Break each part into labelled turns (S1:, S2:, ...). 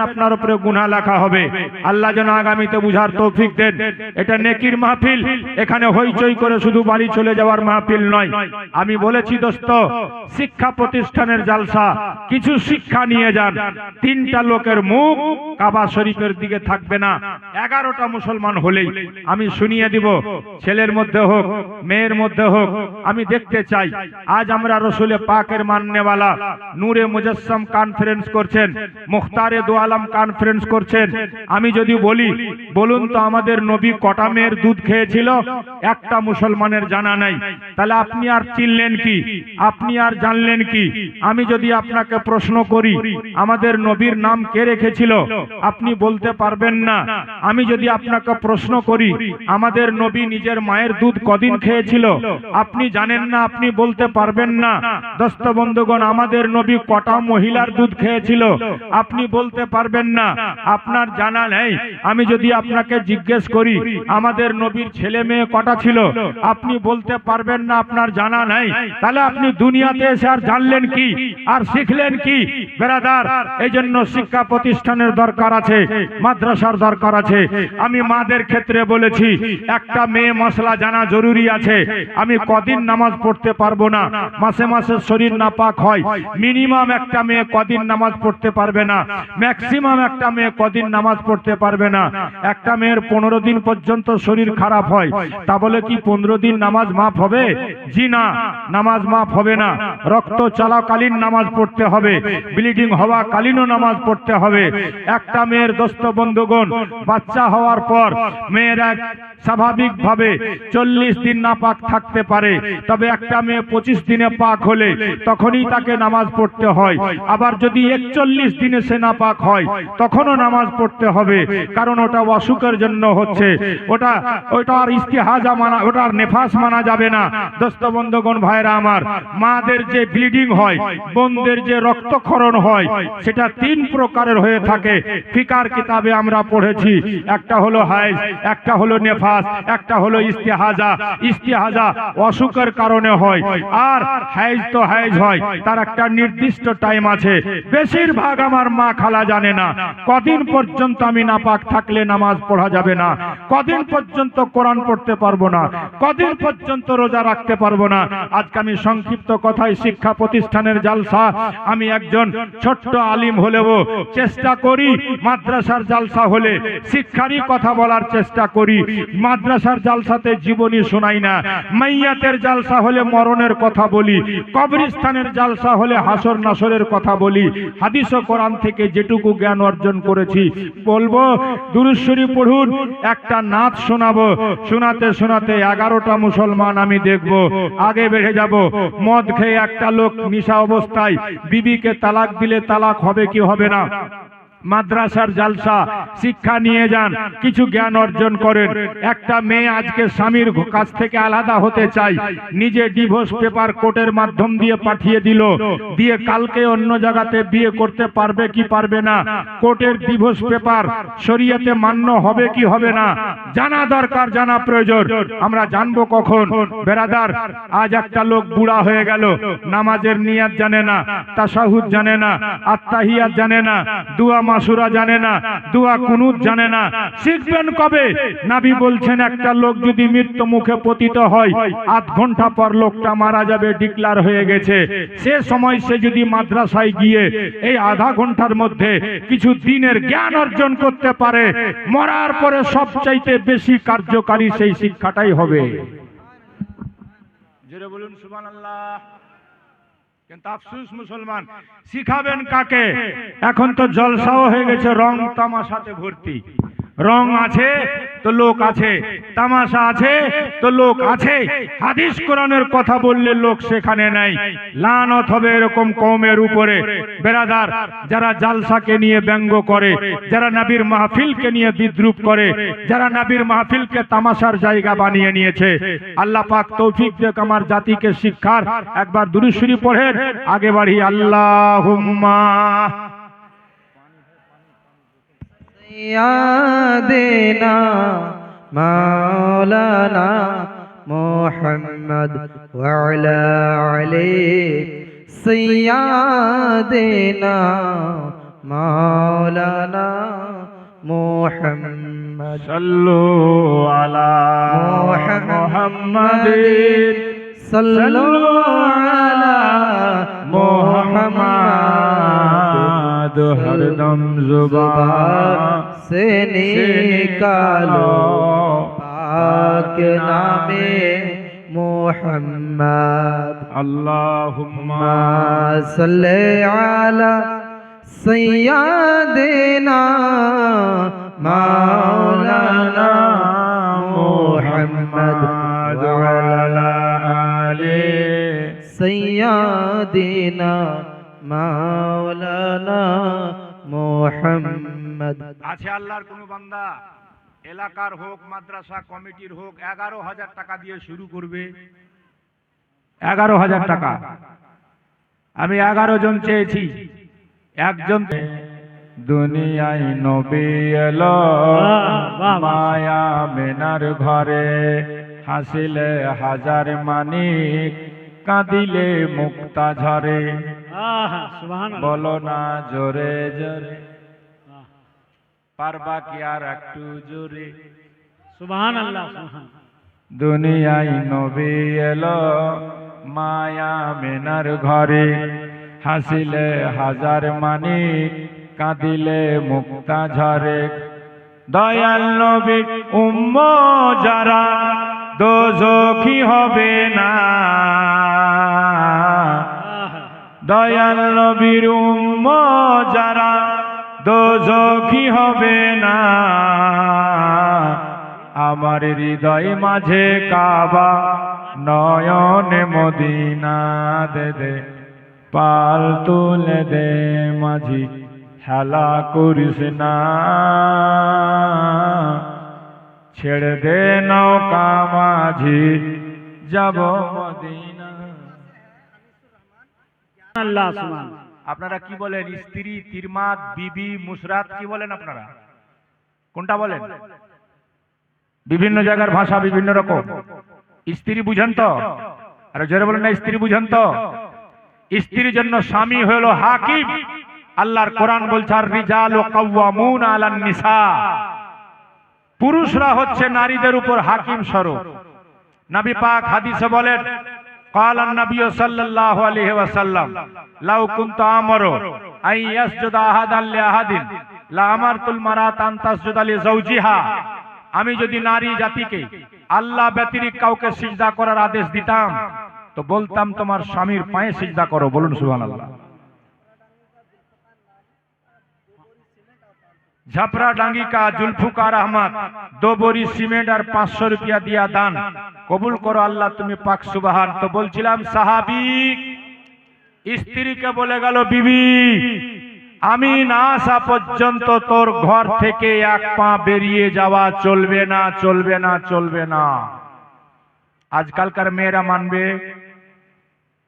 S1: আপনার উপরে গুনাহ লেখা হবে। আল্লাহ যেন আগামীতে বুঝার তৌফিক দেন। এটা নেকির মাহফিল, এখানে হইচই করে শুধু বাড়ি চলে যাওয়ার মাহফিল নয়। আমি বলেছি দোস্ত, শিক্ষা প্রতিষ্ঠানের জালসা, কিছু শিক্ষা নিয়ে যান। 3টা লোকের মুখ কাবা শরীফের দিকে থাকবে না। 11টা মুসলমান হলেই আমি শুনিয়ে দিব, ছেলের মধ্যে হোক মেয়ের মধ্যে হোক, আমি দেখতে চাই। আজ আমরা রসুলে পাকের মাননেওয়ালা নূরে মুজাসসাম কনফারেন্স করছেন, মুখতারে দু আলম কনফারেন্স করছেন। আমি যদি বলি, বলুন তো আমাদের নবী কটা মেয়ের দুধ খেয়েছিল? একটা মুসলমানের জানা নাই। তাহলে আপনি আর চিনলেন কি? আপনি আর জানলেন কি? আমি যদি আপনাকে প্রশ্ন করি আমাদের নবীর নাম কে রেখেছিল, আপনি বলতে পারবেন না। আমি যদি আপনাকে প্রশ্ন করি আমাদের নবী নিজের মায়ের দুধ কদিন খেয়েছিল, আপনি জানেন না, আপনি বলতে পারবেন না। দোস্ত বন্ধুগণ, আমাদের নবী কটা মহিলার দুধ খেয়েছিল, আপনি বলতে পারবেন না, আপনার জানা নেই। আমি যদি আপনাকে জিজ্ঞেস করি আমাদের নবীর ছেলে মেয়ে কটা ছিল, আপনি বলতে পারবেন না, আপনার জানা নাই। তাহলে আপনি দুনিয়াতে এসে আর জানলেন কি, আর শিখলেন কি? বেরাদার, এই জন্য শিক্ষা প্রতিষ্ঠানের দরকার আছে, মাদ্রাসার দরকার আছে। আমি মাদের ক্ষেত্রে বলেছি একটা মেয়ে মশলা জানা জরুরি আছে। আমি কদিন নামাজ পড়তে পারবো না, মাসে মাসে শরীর নাপাক হয়, মিনিমাম একটা মেয়ে কদিন নামাজ পড়তে পারবে না, ম্যাক্সিমাম একটা মেয়ে কদিন নামাজ পড়তে পারবে না। একটা মেয়ের 15 দিন পর্যন্ত শরীর খারাপ হয়, তা বলে কি 15 দিন নামাজ মাফ হবে? জি না, নামাজ মাফ হবে না। রক্ত চলাকালীন নামাজ পড়তে হবে, ব্লিডিং হওয়া কালীনও নামাজ পড়তে হবে। একটা মেয়ের দোস্ত বন্ধুগণ বাচ্চা হওয়ার পর মেয়েরা স্বাভাবিকভাবে 40 দিন নাপাক থাকতে পারে, তবে একটা মেয়ে 25 দিনে পাক হলে তখনই তাকে নামাজ পড়তে হয়। আবার যদি 41 দিনে সে নাপাক হয় তখনও নামাজ পড়তে হবে, কারণ ওটা অসুখের জন্য হচ্ছে। ওটা আর ইস্তিহাজা মানা, ওটা আর নেফাস মানা যাবে না। দোস্ত বন্ধুগণ ভাইরা আমার, মাদের যে ব্লিডিং হয়, বোনদের যে রক্তক্ষরণ হয়, সেটা 3 প্রকারের হয়ে থাকে। ফিকার কিতাবে আমরা পড়েছি, একটা হলো হাইজ, একটা হলো নেফাস, একটা হলো ইস্তিহাজা। ইস্তিহাজা অসুখের কারণে হয়, আর হাইজ তো হাইজ হয়, তার একটা নির্দিষ্ট টাইম আছে। বেশিরভাগ আমার মা খালা জানে না কদিন পর্যন্ত আমি নাপাক থাকলে নামাজ পড়া যাবে না, কদিন পর্যন্ত কোরআন পড়তে পারবো না, কদিন পর্যন্ত রোজা রাখতে পারবো না। আজকে আমি সংক্ষিপ্ত কথায় শিক্ষা প্রতিষ্ঠানের জালসা, আমি একজন ছোট্ট আলিম হলেও চেষ্টা করি মাদ্রাসার জালসা হলে শিক্ষারই কথা বলার চেষ্টা করি। মাদ্রাসার জালসাতে জীবনী শোনাই না, মাইয়াতের জালসা হলে মরণের কথা বলি, কবরস্থানের জালসা হলে হাসর নাসরের কথা বলি। হাদিস ও কোরআন থেকে যেটুকু জ্ঞান অর্জন করেছি বলবো। দুরূদ শরীফ পড়ুন, একটা নাচ শোনাবো, শোনাতে শোনাতে 11টা মুসলমান আমি দেখবো, আগে বেড়ে যাব। মদ খেয়ে একটা লোক নিশা অবস্থায় বিবিকে তালাক দিলে তালাক হবে কি হবে না? মাদ্রাসার জালসা, শিক্ষা নিয়ে যান, কিছু জ্ঞান অর্জন করেন। একটা মেয়ে আজকে স্বামীর কাছ থেকে আলাদা হতে চাই, নিজে ডিভোর্স পেপার কোর্টের মাধ্যম দিয়ে পাঠিয়ে দিল, দিয়ে কালকে অন্য জায়গাতে বিয়ে করতে পারবে কি পারবে না? কোর্টের ডিভোর্স পেপার শরীয়তে মান্য হবে কি হবে না? জানা দরকার, জানা প্রয়োজন। আমরা জানবো কখন? বেরাদার, আজ একটা লোক বুড়া হয়ে গেল, নামাজের নিয়াত জানে না, তাশাহুদ জানে না, আত্তাহিয়াত জানে না, দুয়া মাসুরা জানে না, দুয়া কুনুত জানে না। শিখবেন কবে? নবী বলছেন একটা লোক যদি মৃত্যু মুখে পতিত হয়, 8 ঘন্টা পর লোকটা মারা যাবে, ডিক্লার হয়ে গেছে। সে সময় সে যদি মাদ্রাসায় গিয়ে এই আধা ঘন্টার মধ্যে কিছু দিনের জ্ঞান অর্জন করতে পারে, মরার পরে সবচাইতে বেশি কার্যকারী সেই শিক্ষাটাই হবে। জোরে বলুন সুবহানাল্লাহ। কিন্তু আফসোস মুসলমান, শিখাবেন কাকে? এখন তো জলসাও হয়ে গেছে, রং তামাশাতে ভর্তি। রং আছে তো লোক আছে, তামাশা আছে তো লোক আছে। হাদিস কোরআনের কথা বললে লোক সেখানে নাই। লানত হবে এরকম কওমের উপরে। বেরাদার, যারা জালসাকে নিয়ে ব্যঙ্গ করে, যারা নবীর মাহফিলকে নিয়ে বিদ্রুপ করে, যারা নবীর মাহফিলকে তামাশার জায়গা বানিয়ে নিয়েছে, আল্লাহ পাক তৌফিক দেক আমার জাতিকে শিক্ষার। একবার দুরূদ শরীফ পড়েন, আগে বাড়ি। আল্লাহুম্মা
S2: سيدنا مولانا محمد وعلى آله سيدنا مولانا محمد
S1: صلوا على محمد
S2: صلوا على محمد
S1: हर दम जुबान
S2: से निकालो पाक नामे मोहम्मद
S1: अल्लाहुम्मा
S2: सल्ले अला सय्यदिना मौलाना मोहम्मद व अला आले सय्यदिना मौलाना मोहम्मद।
S1: আছে আল্লাহর কোন বান্দা এলাকার হোক মাদ্রাসা কমিটির হোক 11,000 টাকা দিয়ে শুরু করবে? 11,000 টাকা। আমি 11 জন চেয়েছি, একজন দুনিয়ায় নবী এলো মায়া মেনার ঘরে, হাসিলে হাজার মানিক কাঁদিলে মুক্তা ঝরে। বলো না জোরে জোরে, পারবা কি আর একটু জোরে?
S3: সুবহানাল্লাহ সুবহান।
S1: দুনিয়ায় নবী এলো মায়া মেনার ঘরে, হাসিলে হাজার মানিক কাঁদিলে মুক্তা ঝরে। দয়াল নবীর উম্মত যারা দোজখী হবে না, দয়াল নবীর উম্মত যারা দোজখী হবে না। আমার হৃদয় মাঝে কাবা নয়নে মদিনা, দে দে পাল তুলে দে মাঝি হেলা করিস না, ছেড়ে দে নৌকা মাঝি যাব মদিনা।
S3: আল্লাহ সুবহান।
S1: আপনারা কি বলেন? স্ত্রী, তিরমাত, বিবি, মুসরাত কি বলেন আপনারা? কোনটা বলেন? বিভিন্ন জায়গার ভাষা বিভিন্ন রকম। স্ত্রী বুঝেন তো? আরে জোরে বলেন না, স্ত্রী বুঝেন তো? স্ত্রীর জন্য স্বামী হলো হাকিম। আল্লাহর কোরআন বলছে আর রিজালু কাওয়ামুনা আলান নিসা, পুরুষরা হচ্ছে নারীদের উপর হাকিম স্বরূপ। নবী পাক হাদিসে বলেন قال النبي صلى الله عليه وسلم لو كنت امر ان يسجد احد لاحد لامرت المراه ان تسجد لزوجها, আমি যদি নারী জাতিকে আল্লাহ ব্যতিরিক্ত কাউকে সিজদা করার আদেশ দিতাম তো বলতাম তোমার স্বামীর পায়ে সিজদা করো। বলুন সুবহানাল্লাহ। ঝাপড়া ডাঙ্গি কা জুলফুকার আহমদ 2 बोरी সিমেন্ট আর 500 রুপিয়া দিয়া দান কবুল করো আল্লাহ, তুমি পাক সুবহান। তো বলছিলাম সাহাবী স্ত্রীকে বলে গেল, বিবি আমি না আসা পর্যন্ত তোর ঘর থেকে এক পা বেরিয়ে যাওয়া চলবে না, চলবে না, চলবে না। আজকালকার মেয়েরা মানবে?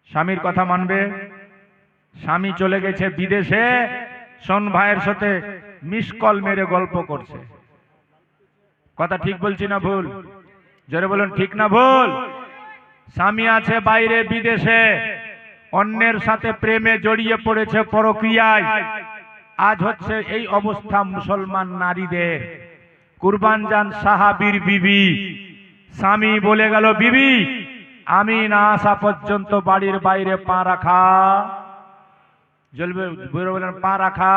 S1: স্বামীর কথা মানবে? স্বামী চলে গেছে বিদেশে, শোন ভাইয়ের সাথে মিস কল মেরে গল্প করছে। কথা ঠিক বলছি না ভুল? জোরে বলুন ঠিক না ভুল? স্বামী আছে বাইরে বিদেশে, অন্যের সাথে প্রেমে জড়িয়ে পড়েছে, পরক্রিয়ায়। আজ হচ্ছে এই অবস্থা মুসলমান নারীদের। কুরবান জান সাহাবীর বিবি, স্বামী বলে গেল, বিবি আমি না আসা পর্যন্ত বাড়ির বাইরে পা রাখা জ্বলবে। বলেন পা রাখা।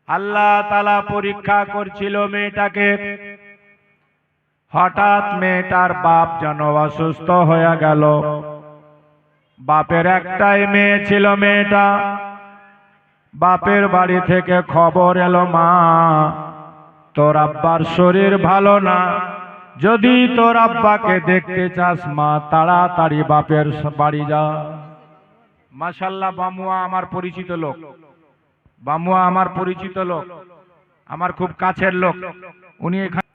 S1: আল্লাহ তাআলা পরীক্ষা করছিল মেয়েটাকে। হঠাৎ মেয়েটার বাপ যেন অসুস্থ হয়ে গেল। বাপের একটাই মেয়ে ছিল মেয়েটা। বাপের বাড়ি থেকে খবর এলো, মা তোর আব্বার শরীর ভালো না, যদি তোর আব্বাকে দেখতে চাস মা তাড়াতাড়ি বাপের বাড়ি যা। মাশাআল্লাহ, বামুয়া আমার পরিচিত লোক, বামুয়া আমার পরিচিত লোক, আমার খুব কাছের লোক। উনি এখানে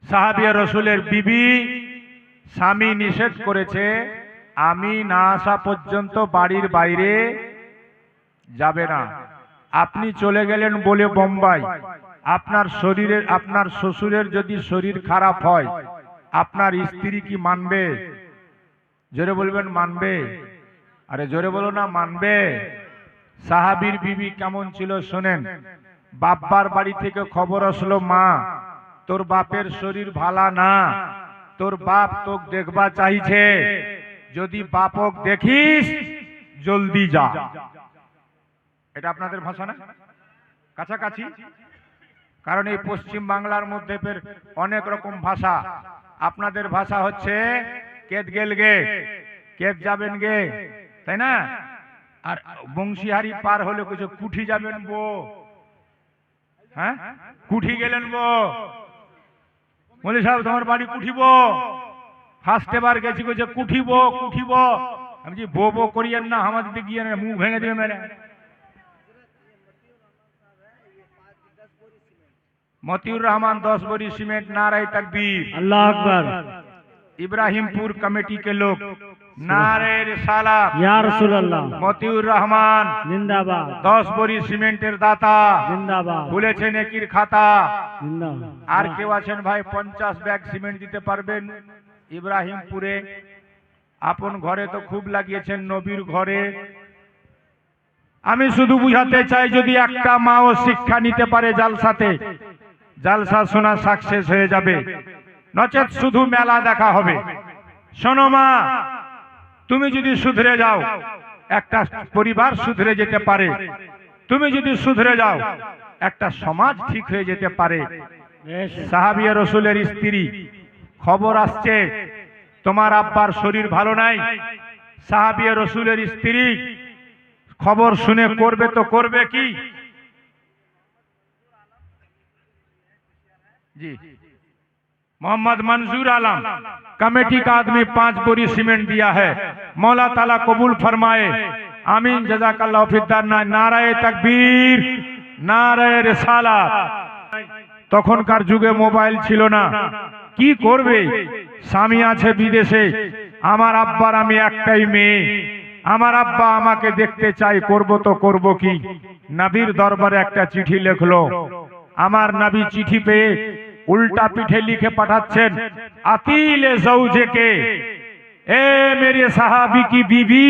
S1: সাহাবী রাসূলের বিবি, স্বামী নিষেধ করেছে আমি না আসা পর্যন্ত বাড়ির বাইরে যাবে না। আপনি চলে গেলেন বলে বোম্বাই, আপনার শরীরের আপনার শ্বশুরের যদি শরীর খারাপ হয় আপনার স্ত্রী কি মানবে? জোরে বলবেন মানবে? আরে জোরে বলো না মানবে? সাহাবীর বিবি কেমন ছিল শোনেন। বাপ্পার বাড়ি থেকে খবর আসলো, মা তোর বাপের শরীর ভালা না, তোর বাপ তোক দেখবা চাইছে, যদি বাপক দেখিস জলদি যা। এটা আপনাদের ভাষা না? কাছাকাছি। কারণ এই পশ্চিম বাংলার মধ্যে ফের অনেক রকম ভাষা। আপনাদের ভাষা হচ্ছে কেত গেল গে, কেত যাবেন গে, তাই না? আর বংশীহারি পার হলে কিছু কুঠি যাবেন বো, হ্যাঁ কুঠি গেলেন বো। বলি সাহেব তোমার বাড়ি কুঠিব, ফার্স্ট এবার গেছি কইছে কুঠিব কুঠিব। আমি যে বো বো করিয়েন না, আমাদের দিকে গিয়ে মুখ ভেঙে দিবে মেরে। মতিউর রহমান 10 बोरी सीमेंट, नारे तकबीर,
S3: अल्लाह अकबर,
S1: इब्राहिमपुर कमेटी के लोग नारे रिसालत,
S3: या रसूल अल्लाह,
S1: মতিউর রহমান
S3: जिंदाबाद
S1: 10 बोरी সিমেন্টের দাতা,
S3: जिंदाबाद
S1: খুলেছে নেকির খাতা।
S3: जिंदाबाद।
S1: আর কেউ আছেন ভাই 50 ব্যাগ সিমেন্ট দিতে পারবেন ইব্রাহিমপুরে? আপন ঘরে তো খুব লাগিয়েছেন, নবীর ঘরে। আমি শুধু বুঝাতে চাই, যদি একটা মাও শিক্ষা নিতে পারে জালসাতে, জালসা শোনা সাকসেস হয়ে যাবে, নচেত শুধু মেলা দেখা হবে। শোনো মা, তুমি যদি শুধরে যাও একটা পরিবার শুধরে যেতে পারে, তুমি যদি শুধরে যাও একটা সমাজ ঠিক হয়ে যেতে পারে। সাহাবিয়া রসুলের স্ত্রী, খবর আসছে তোমার আব্বার শরীর ভালো নাই। সাহাবিয়া রসুলের স্ত্রী খবর শুনে করবে তো করবে কি? जी मोहम्मद मंजूर आलम कमेटी का आदमी 5 बोरी सीमेंट दिया है, मौला ताला कबूल फरमाए, आमीन, जजाकल्लाह फिद्दार। नाराए तकबीर, नाराए रिसालात। তখনকার যুগে মোবাইল ছিল না, কি করবে? স্বামী আছে বিদেশে, আমার আব্বার আমি একটাই মেয়ে, আমার আব্বা আমাকে দেখতে চাই, করব তো করব কি? নবীর দরবারে একটা চিঠি লিখলো। আমার নবী চিঠি পেয়ে উল্টা পিঠে লিখে পাঠাচ্ছেন, আতিলে জৌজে के, ए मेरे साहबी की बीवी,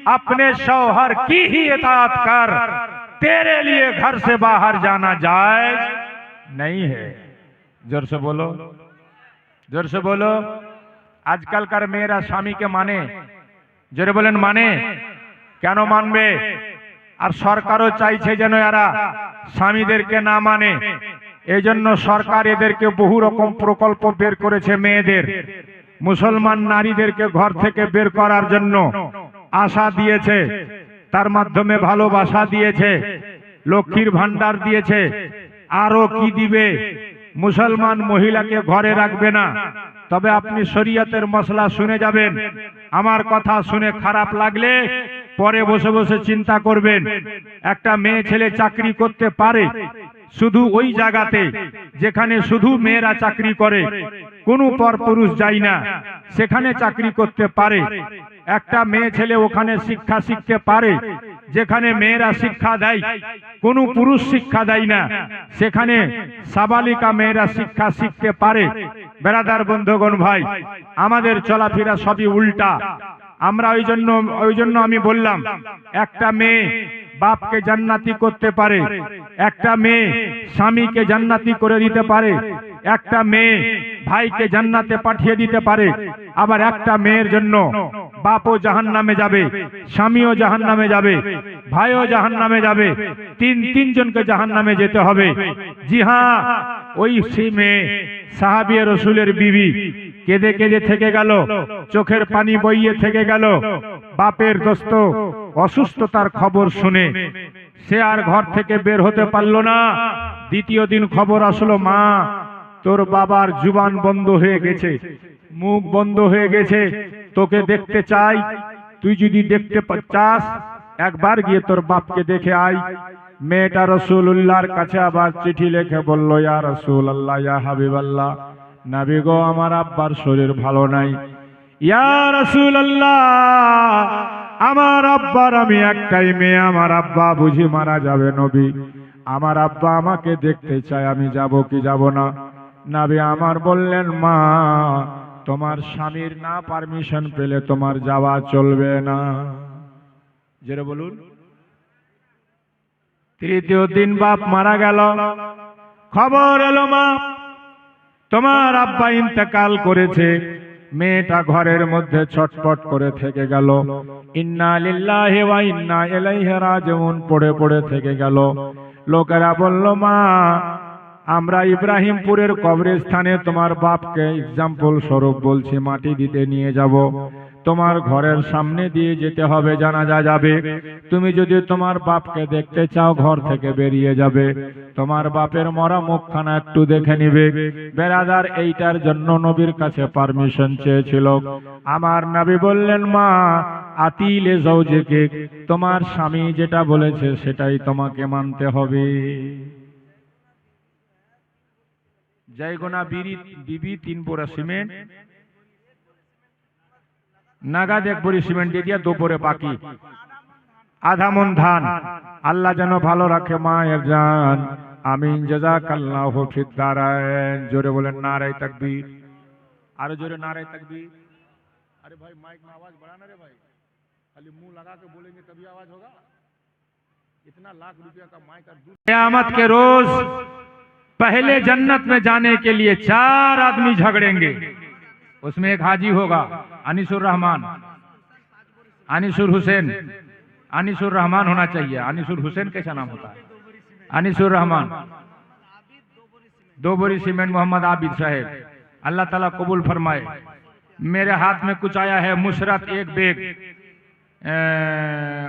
S1: अपने शौहर की ही इताअत कर, तेरे लिए घर से बाहर जाना जायज नहीं है। जोर से बोलो, जोर से बोलो। আজকালকার মেয়েরা স্বামীকে মানে, জোরে বলেন মানে? কেন মানবে? আর সরকারও চাইছে যেন এরা স্বামীদেরকে না মানে। এই জন্য সরকার এদেরকে বহু রকম প্রকল্প বের করেছে মেয়েদের, মুসলমান নারীদেরকে ঘর থেকে বের করার জন্য আশা দিয়েছে, তার মাধ্যমে ভালোবাসা দিয়েছে, লক্ষ্মীর ভান্ডার দিয়েছে, আরো কি দিবে। মুসলমান মহিলাকে ঘরে রাখবে না। তবে আপনি শরীয়তের মসলা শুনে যাবেন, আমার কথা শুনে খারাপ লাগলে পরে বসে বসে চিন্তা করবেন। একটা মেয়ে ছেলে চাকরি করতে পারে শুধু ওই জায়গাতে যেখানে শুধু মেয়েরা চাকরি করে, কোনো পরপুরুষ যায় না, সেখানে চাকরি করতে পারে। একটা মেয়ে ছেলে ওখানে শিক্ষা শিখতে পারে যেখানে মেয়েরা শিক্ষা দেয়, কোনো পুরুষ শিক্ষা দেয় না, সেখানে সাবালিকা মেয়েরা শিক্ষা শিখতে পারে। বেরাদার বন্ধুগণ ভাই, আমাদের চলাফেরা সবই উল্টা। আমরা ওই জন্য আমি বললাম, একটা মেয়ে বাপকে জান্নাতি করতে পারে, একটা মেয়ে স্বামীকে জান্নাতি করে দিতে পারে, একটা মেয়ে ভাইকে জান্নাতে পাঠিয়ে দিতে পারে। আবার একটা মেয়ের জন্য বাপও জাহান্নামে যাবে, স্বামীও জাহান্নামে যাবে, ভাইও জাহান্নামে যাবে, তিনজনকে জাহান্নামে যেতে হবে। জি হ্যাঁ, ওই সেই মেয়ে সাহাবিয়ে রসুলের বিবি কেঁদে কেঁদে থেকে গেল, চোখের পানি বইয়ে থেকে গেল। বাপের দোস্ত অসুস্থতার খবর শুনে সে আর ঘর থেকে বের হতে পারল না। দ্বিতীয় দিন খবর আসলো, মা তোর বাবার জুবান বন্ধ হয়ে গেছে, মুখ বন্ধ হয়ে গেছে, তোকে দেখতে চাই। তুই যদি দেখতে চাস একবার গিয়ে তোর বাপকে দেখে আয়। মেয়েটা রাসূলুল্লাহর কাছে আবার চিঠি লিখে বলল, ইয়া রাসূলুল্লাহ, ইয়া হাবিবাল্লাহ, নবী গো, আমার আব্বার শরীর ভালো নাই। ইয়া রাসূলুল্লাহ, আমার আব্বার আমি একটাই মেয়ে, আমার আব্বা বুঝি মারা যাবে। নবী, আমার আব্বা আমাকে দেখতে চায়, আমি যাব কি যাব না? নবী আমার বললেন, মা তোমার স্বামীর না পারমিশন পেলে তোমার যাওয়া চলবে না। জোরে বলুন। তৃতীয় দিন বাপ মারা গেল, খবর এলো মা তোমার আব্বা ইন্তেকাল করেছে। মেয়েটা ঘরের মধ্যে ছটফট করে থেকে গেল, ইন্না লিল্লাহি ওয়া ইন্না ইলাইহি রাজিউন পড়ে পড়ে থেকে গেল। লোকেরা বলল, মা আমরা ইব্রাহিমপুরের কবরস্থানে তোমার বাপকে এক্সাম্পল স্বরূপ বলছি মাটি দিতে নিয়ে যাব, তোমার ঘরের সামনে দিয়ে যেতে হবে, জানাজা যাবে। তুমি যদি তোমার বাপকে দেখতে চাও ঘর থেকে বেরিয়ে যাবে, তোমার বাপের মরা মুখখানা একটু দেখে নিবে। বেরাদার এইটার জন্য নবীর কাছে পারমিশন চেয়েছিল। আমার নবী বললেন, মা আতিলে যাওজেকে, তোমার স্বামী যেটা বলেছে সেটাই তোমাকে মানতে হবে। जय गुना बीबी 3 बोरा सीमेंट, नगद 1 बोरी सीमेंट दे दिया, 2 बोरे बाकी, आधा मन धान। अल्लाह जनो भालो रखे मायर जान, आमीन, जज़ाकल्लाहु फिद दाराइन। जोरे बोले नारे तकबीर, अरे जोरे नारे तकबीर। अरे भाई माइक में आवाज बढ़ाना रे भाई, खाली मुंह लगा के बोलेंगे तभी आवाज होगा। इतना लाख रुपया का माइक और क़यामत के रोज पहले जन्नत में जाने के लिए 4 आदमी झगड़ेंगे। उसमें एक हाजी होगा, अनीसुर रहमान, अनीसुर हुसैन, अनीसुर रहमान होना चाहिए। अनीसुर हुसैन कैसा नाम होता है? अनीसुर रहमान। 2 बोरी सीमेंट मोहम्मद आबिद साहेब, अल्लाह ताला कबूल फरमाए। मेरे हाथ में कुछ आया है मुशरत 1 बैग